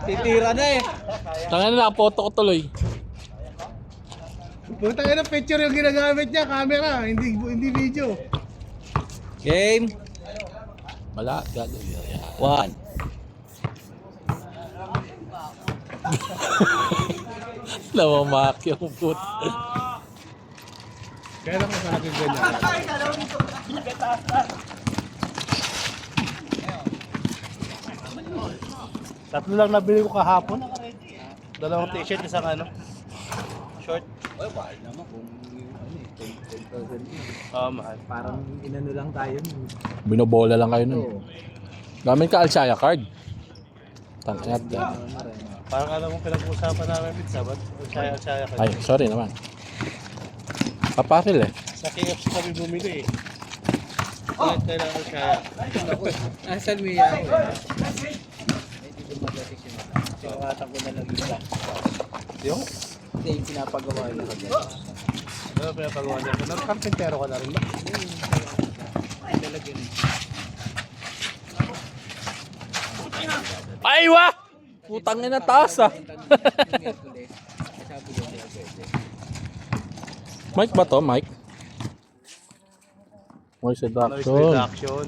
Titira na eh. Tangan na, photo ko tuloy. Punta ka ng picture yung ginagamit niya, camera, hindi video. Game. Wala, gado. One. Namamak yung put. Kaya lang sa akin ganyan. Tatlo lang nabili ko kahapon. Dalawang t-shirt, isang ano. Short. Ay, mahal naman kung ano eh, 10,000. Mahal. Parang inano lang tayo. Binobola lang kayo nun. Oo. Gamit ka Alshaya card. Tangkat ka. Parang alam mong pinag-uusapan namin pizza, ba't Alshaya ka? Ay, sorry naman. Paparil eh. Sa KFC kami bumili eh. Kahit kailangan Alshaya. Ako, asan mo yan? Hindi ko magatik yun. Sinukatan ko na lang isa. Yung? Hindi, yung pinapagawa na kagad. Ano pinapagawa niya? Nag-carpentero ka na rin ba? Talaga yun. Ay, wah! Putang ina taas ah. Mike ba to? Mike? Noise Noise reduction. reduction.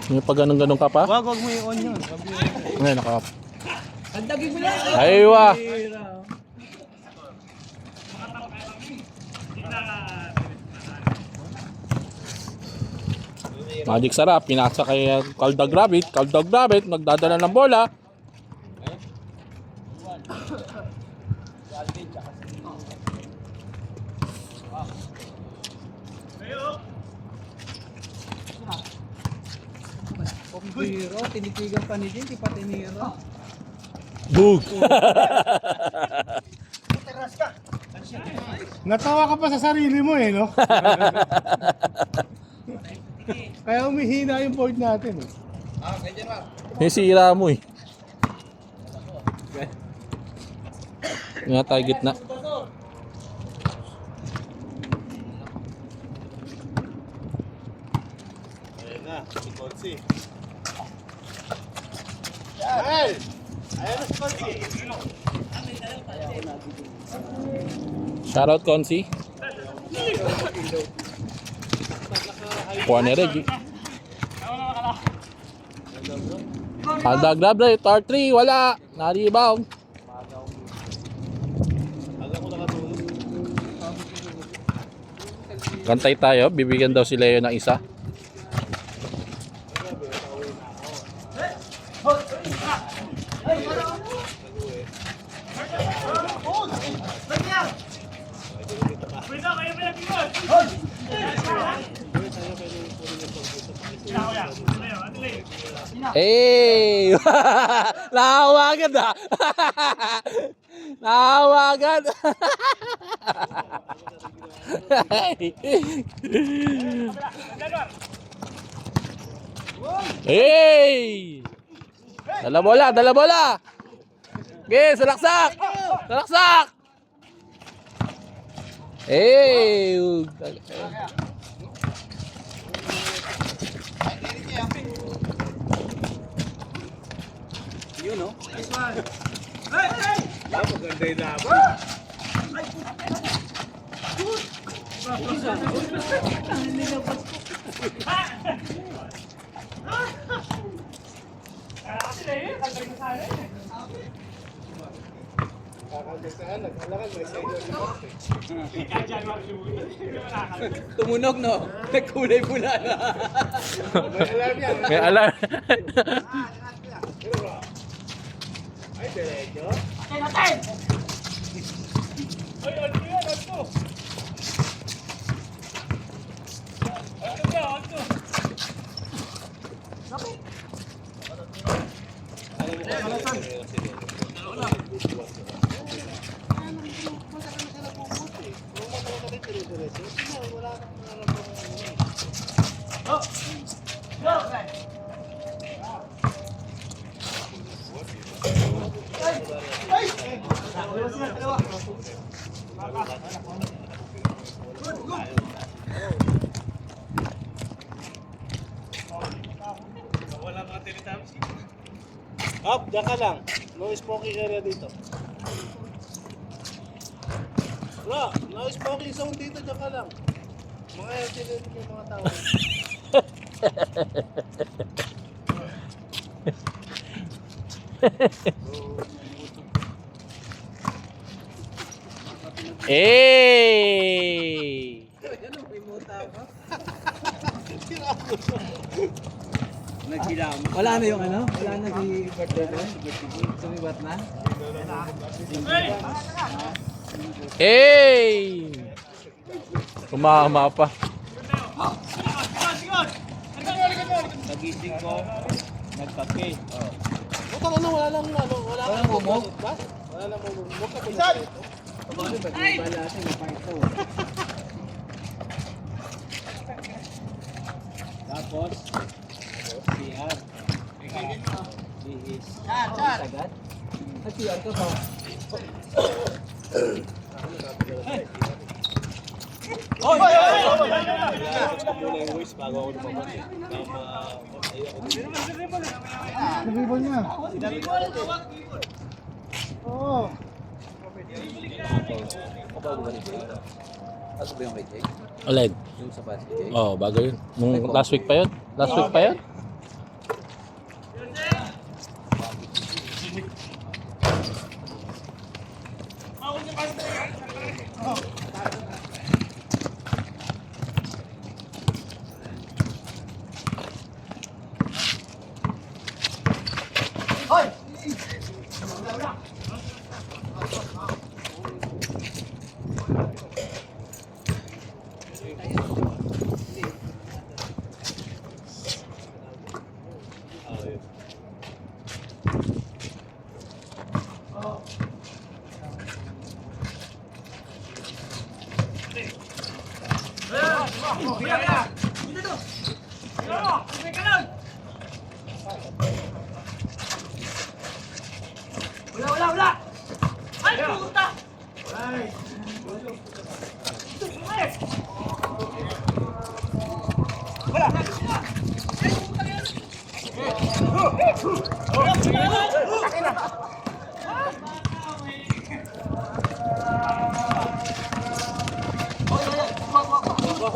May pag ganun-ganun ka pa? Wag mo i-on yun. Ngayon, naka. Ang dagig mo lang! Ay, wah! Magic sarap, pinasa kay Kaldag Rabbit, nagdadala ng bola. Biro, tinitigan pa ni Jin, di pa tinira. Bug! Natawa ka pa sa sarili mo eh, no? Kaya umihina yung board natin eh. May sira mo eh. Nga tayo gitna. Ayan na, si Konsi. Ayan! Ayan na si Konsi. Shoutout Konsi. Kuha ni Reggie. Kaldag Rabbit, R3, wala. Na-rebound. Alam ko nakatulog. Gantay tayo, bibigyan daw si Leo ng isa. Hey! Nahawagan ah! Nahawagan! Hey! Dala bola, dala bola! Okay, salaksak! Salaksak! Hey! Yun no? Nice one! Maganda yung laban. Tumunog no? Nagkulay pula na. May alarm. Ay, diretso. Up, diyan ka lang. No smoking area dito. Bro, no smoking zone dito, dyan ka lang. Mga healthy living yung mga tao. Eh! Ano, may muta ka? Naghilam. Wala na yung ano? Wala na si birthday doon? Sumibat na? Eh! Tumama pa. Nagising ko, nagkape. Buta na, wala lang ano, wala Walang momo? Wala lang momo. Huwag ka pinsan! Paano ba? Di ba natin na ito? Tapos, CR. Bihis. Agad? At CR ka pa. Hoy! Muna yung voice bago ako lumabas. Nabibol niya. Oo. Ano ba yung kay Jay? Aled. Yung sa bus kay Jay? Oh, bago yun. Nung last week pa yun? Last week pa yun?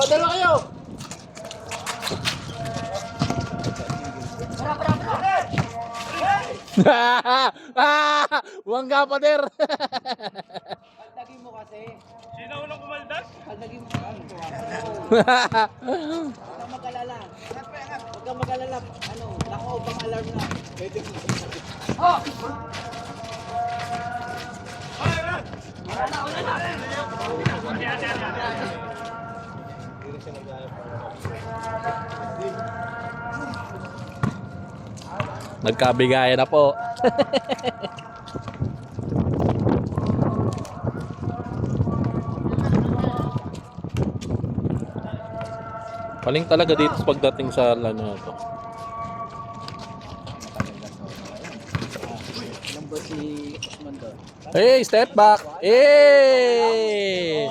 Dala kayo! Wangga pa der. Paldagin mo kasi. Sino unang kumaldas? Paldagin mo kasi. Huwag kang mag-alala. Huwag kang mag-alala. Ano, naka-off ang alarm na. Pwede mo. Nagkabigayan na po. Paling talaga dito pagdating sa ano na to. Number si Usman doon. Hey, step back. Hey!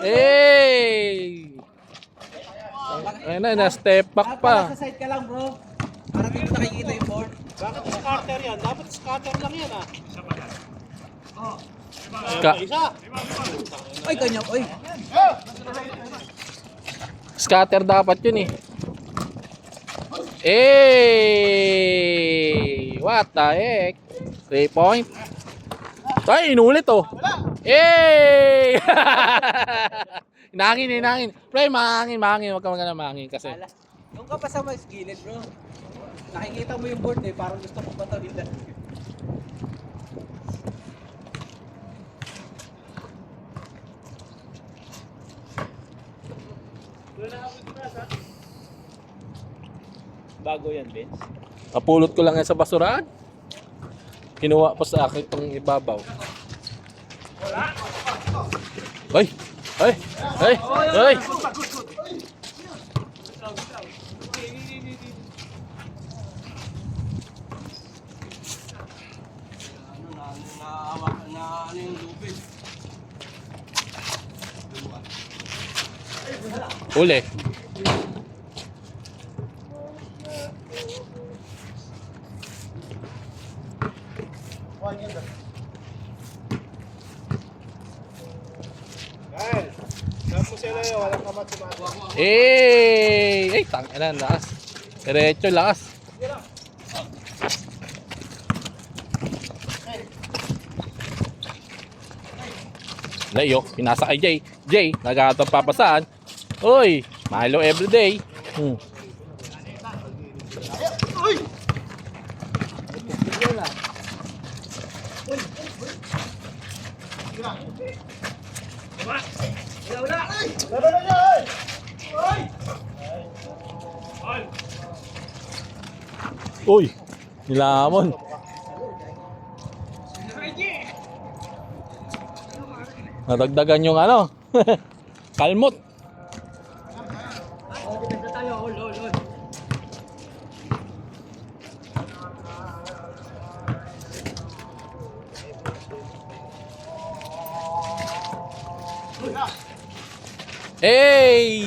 Hey! Ayun na, step back pa. Sa side ka lang, bro. Para di mo nakikita yung board. Bakit scatter yan? Dapat scatter lang yan ah. Isa! Ay, ganyan. Ay. Scatter dapat yun eh. Hey! What the heck? 3 point. Ay, inulit oh. Hey! Hinangin. Pre, mahangin. Huwag ka magana mahangin kasi. Nung ka pa sa mas gilid, bro. Nakikita mo yung board eh. Parang gusto ko patawin lang. Bago yan, Vince. Napulot ko lang yan sa basurahan. Kinuha pa sa akin itong ibabaw. Ay! Ay! Ay! Ay! Uli. Dahil, tapos sila yun, walang kamat sumagot. Ay, tangina, lakas. Diretso, lakas. Layo, pinasa kay Jay. Jay, nagkakatang papasaan. Uy, Milo everyday. Uy, nilamon. Nadagdagan yung ano. Kalmot. Hey!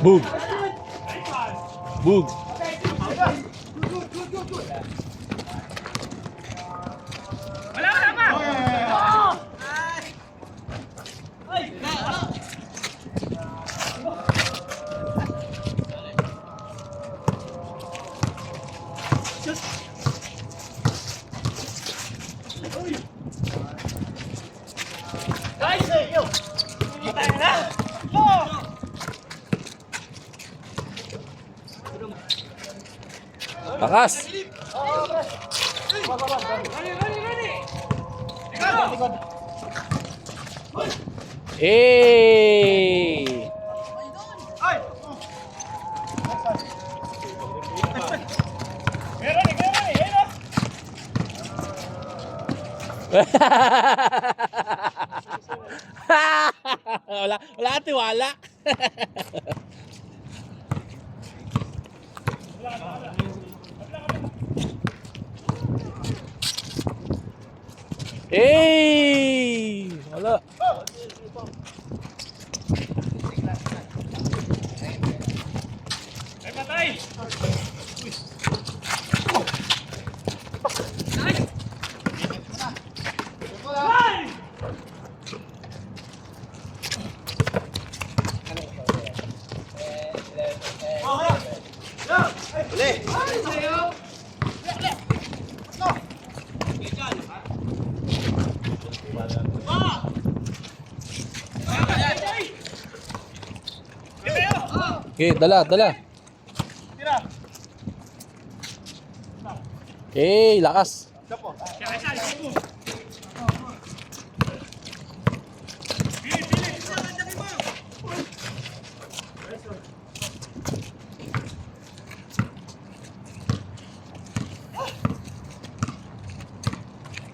Bug. Bug. Takas. Eh. wala kang tiwala. Eh, wala. Ay, patay. Okay, dala. Okay, lakas.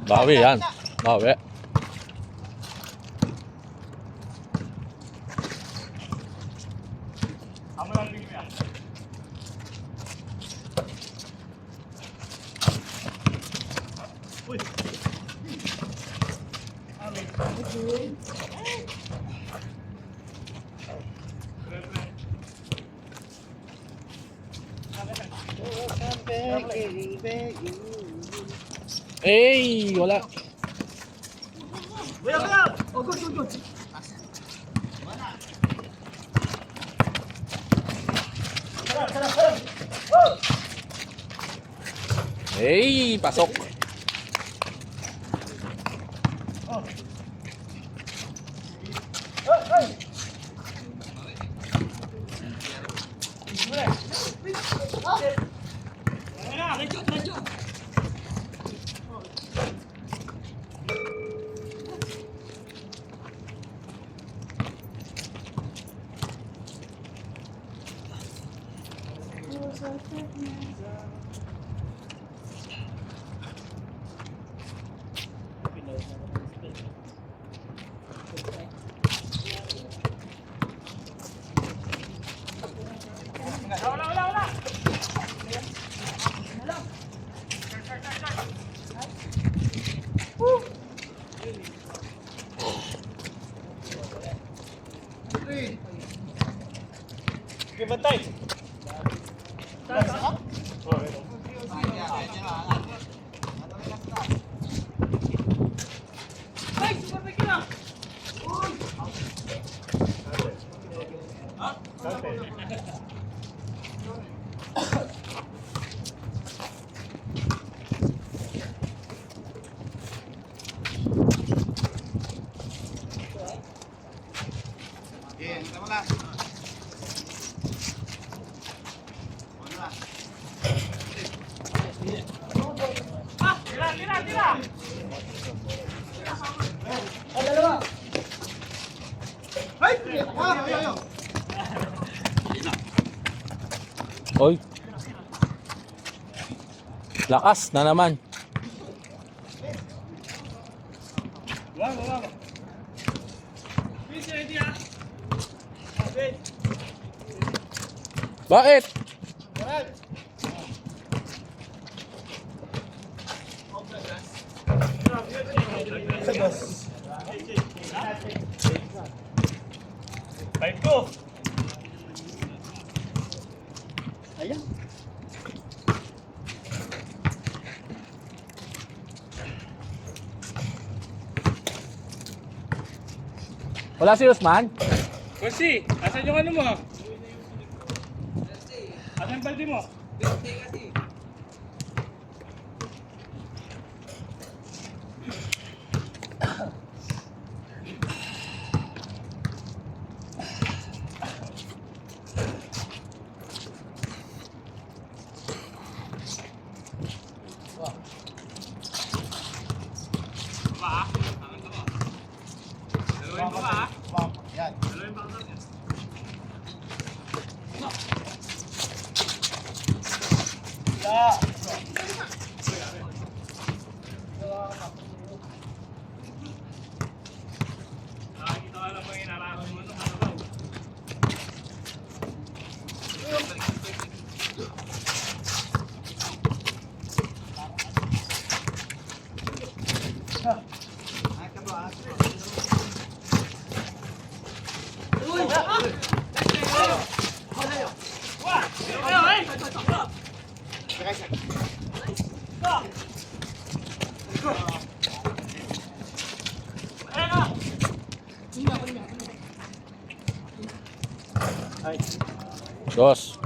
Bawi yan. Bawi. Eh, wala. Eh, pasok. Oy. Lakas na naman. Bakit? Wala si Usman? Kasi, asan yung ano mo? Asan yung balde mo? Dos.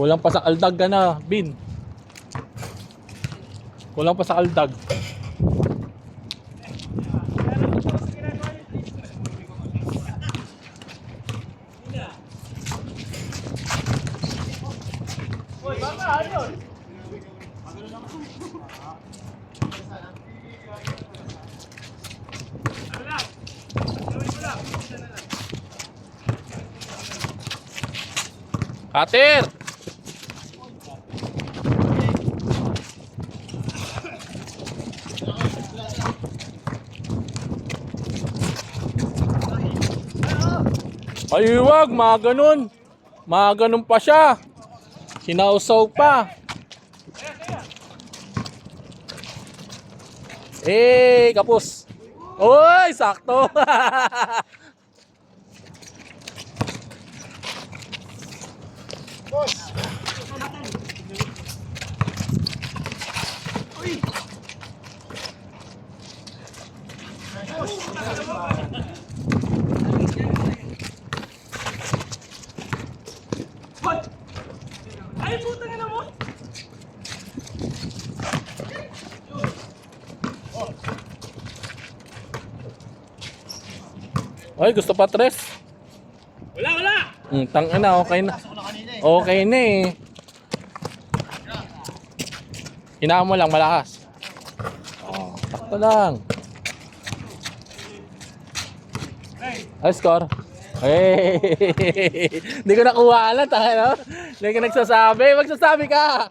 Kulang pa sa aldag ka na, Bin. Kulang pa sa aldag. Cutter! Ay, wag, mga ganun. Mga ganun pa siya. Sinausaw pa. Eh, kapos. Oy, sakto. Ay, puta nga na mo! Ay, gusto pa tres. Wala! Tangina na, okay na. Okay na eh. Hinaan mo lang malakas. Oh, takto lang. Ay, score. Hey! Hindi ko nakuha alat, ano? Hindi ka nagsasabi. Magsasabi ka!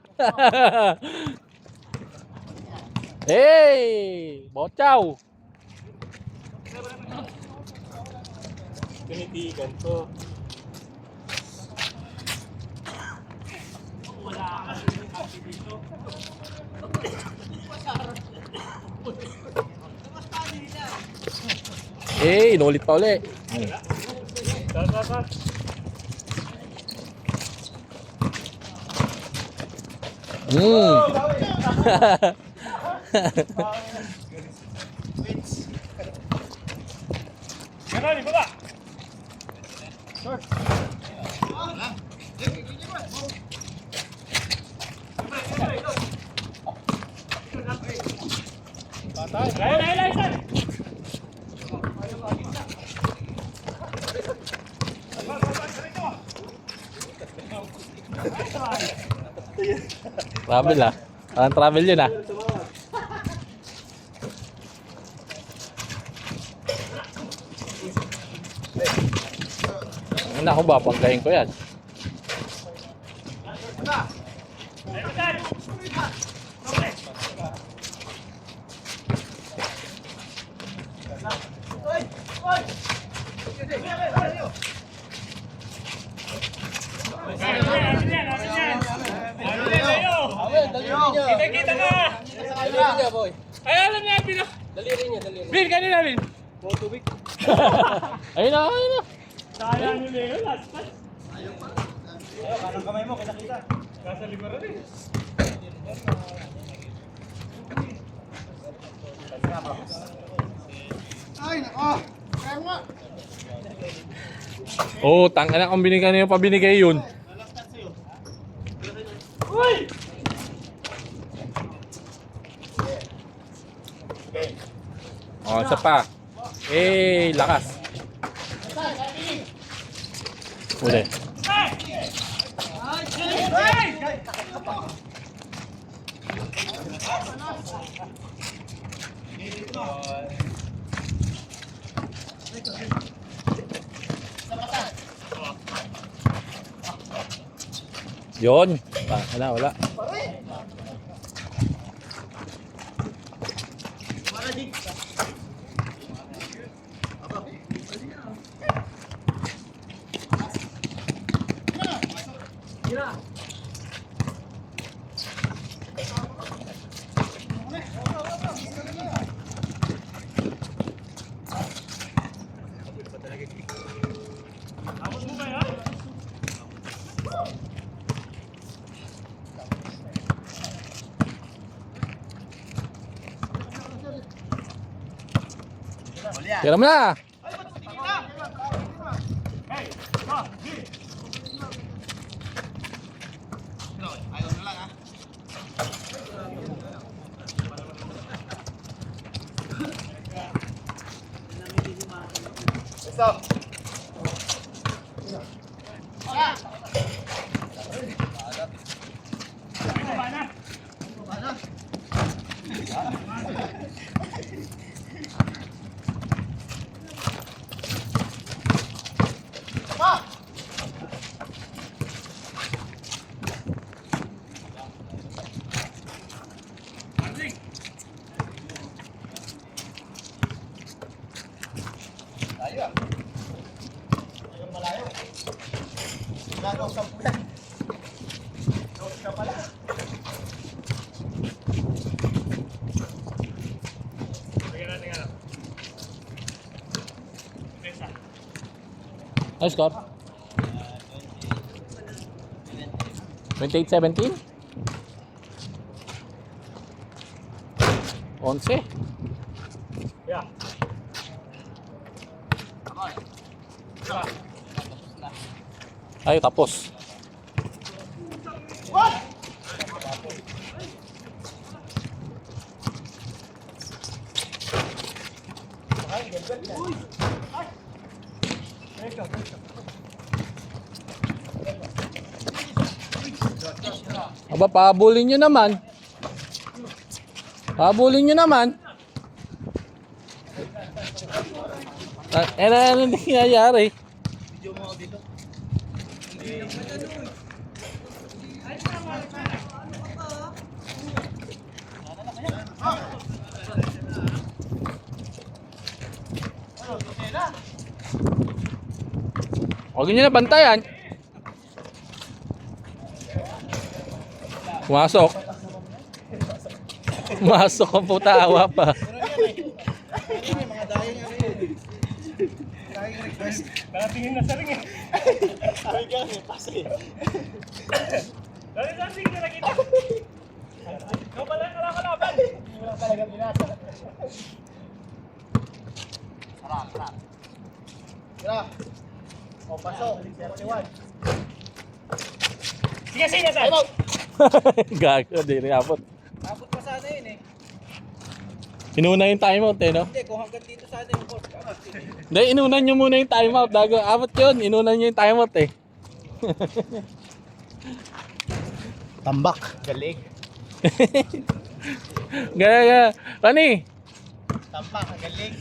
Hey! Bochaw! Tinitigan to. Eh, inulit pa uli. Tara. Ganon, ibaba! Lain! Travel ah. Parang travel yun ah. Ano ako ba? Pagkain ko yan. Kita ka! Ay, alam niya, Bin! Bin, kanina, Bin! Ayun na, ayun na. Sayang nyo na yun, last pass. Kanang kamay mo, kita. Kasa likuran eh. Ay, nako. Kaya nga. Oh, tangina kung binigay na yung pabinigay yun. Uy! Oh, isa pa. Eh, lakas. Uli. Yun. Wala. Tapos mo ba yan? Tira mo na. Bigyan natin ano. Mesa. Ano score? 28-17? 11? Yeah. Ay, tapos. Aba, pahabulin nyo naman. Pahabulin nyo naman. Ano nangyayari? Huwag nyo na bantayan. Pumasok. Pumasok ang putawa pa. Nakatingin na sa ring eh. Dali sa ring na nakita. Ikaw pala ang kalakalaban. Wala talaga pinasa. Sarap. O, pasok. 31. Sige, sir. Gago, di rin abot. Abot pa sana yun eh. Inuna yung timeout eh, no? Hindi, kung hanggang dito sana yung court. Hindi, inunan nyo muna yung timeout. Dago, abot yun. Inunan nyo yung timeout eh. Tambak. Galing. Gaya. Rani. Tampak, galing.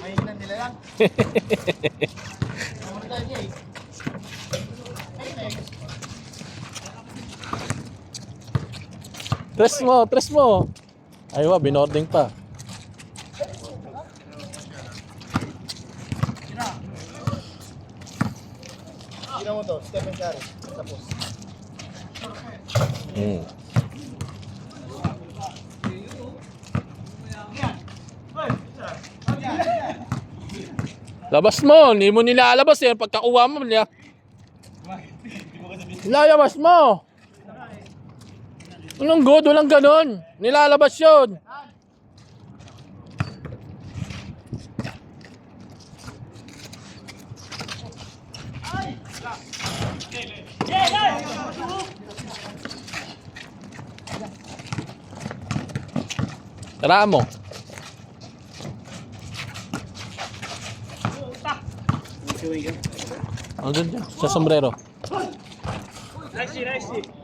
Mahinan nila lang. Namunta niya eh. Tres mo. Aywa, binording pa. Sino mo to? Stephen Curry. Tapos. Labas mo, hindi mo nilalabas yan. Pagkakuha mo niya. Nilalabas mo. Anong good? Walang ganon. Nilalabas yun. Tara mo. Andun dyan, sa sombrero. Nice.